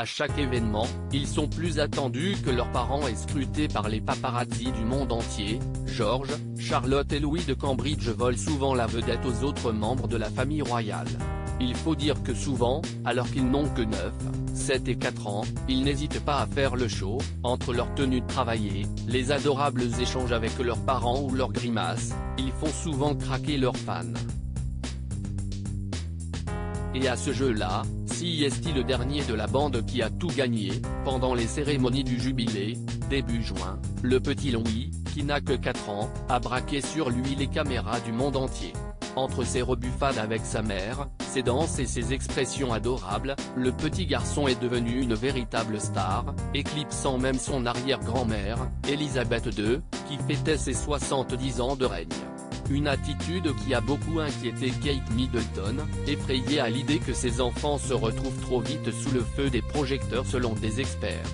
À chaque événement, ils sont plus attendus que leurs parents et scrutés par les paparazzis du monde entier. George, Charlotte et Louis de Cambridge volent souvent la vedette aux autres membres de la famille royale. Il faut dire que souvent, alors qu'ils n'ont que 9, 7 et 4 ans, ils n'hésitent pas à faire le show, entre leurs tenues de travailler, les adorables échanges avec leurs parents ou leurs grimaces, ils font souvent craquer leurs fans. Et à ce jeu-là, CEST le dernier de la bande qui a tout gagné, pendant les cérémonies du jubilé, début juin, le petit Louis, qui n'a que 4 ans, a braqué sur lui les caméras du monde entier. Entre ses rebuffades avec sa mère, ses danses et ses expressions adorables, le petit garçon est devenu une véritable star, éclipsant même son arrière-grand-mère, Elisabeth II, qui fêtait ses 70 ans de règne. Une attitude qui a beaucoup inquiété Kate Middleton, effrayée à l'idée que ses enfants se retrouvent trop vite sous le feu des projecteurs selon des experts.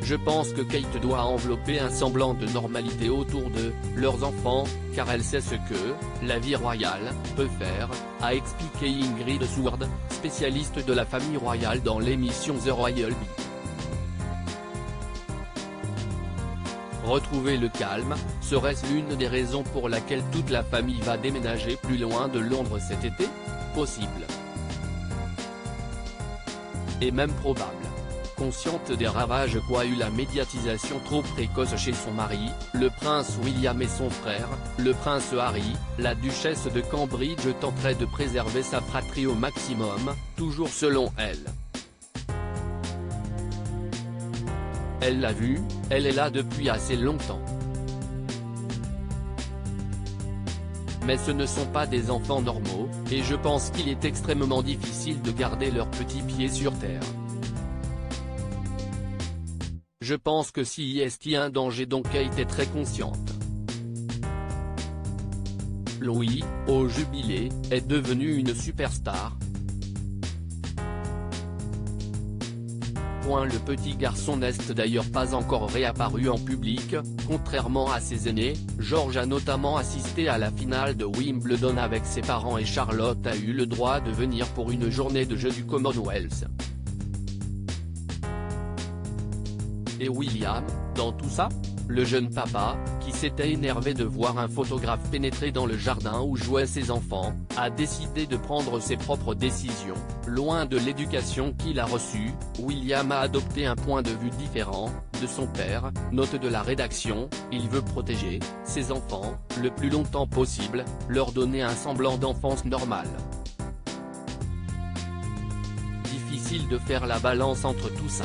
Je pense que Kate doit envelopper un semblant de normalité autour de leurs enfants, car elle sait ce que la vie royale peut faire, a expliqué Ingrid Seward, spécialiste de la famille royale dans l'émission The Royal Bee. Retrouver le calme, serait-ce l'une des raisons pour laquelle toute la famille va déménager plus loin de Londres cet été? Possible. Et même probable. Consciente des ravages qu'a eu la médiatisation trop précoce chez son mari, le prince William et son frère, le prince Harry, la duchesse de Cambridge tenterait de préserver sa fratrie au maximum, toujours selon elle. Elle l'a vu, elle est là depuis assez longtemps. Mais ce ne sont pas des enfants normaux, et je pense qu'il est extrêmement difficile de garder leurs petits pieds sur terre. Je pense que CEST y a un danger dont Kate est très consciente. Louis, au jubilé, est devenu une superstar. Le petit garçon n'est d'ailleurs pas encore réapparu en public, contrairement à ses aînés. George a notamment assisté à la finale de Wimbledon avec ses parents et Charlotte a eu le droit de venir pour une journée de jeux du Commonwealth. Et William, dans tout ça? Le jeune papa, qui s'était énervé de voir un photographe pénétrer dans le jardin où jouaient ses enfants, a décidé de prendre ses propres décisions. Loin de l'éducation qu'il a reçue, William a adopté un point de vue différent de son père. Note de la rédaction, il veut protéger ses enfants le plus longtemps possible, leur donner un semblant d'enfance normale. Difficile de faire la balance entre tout ça.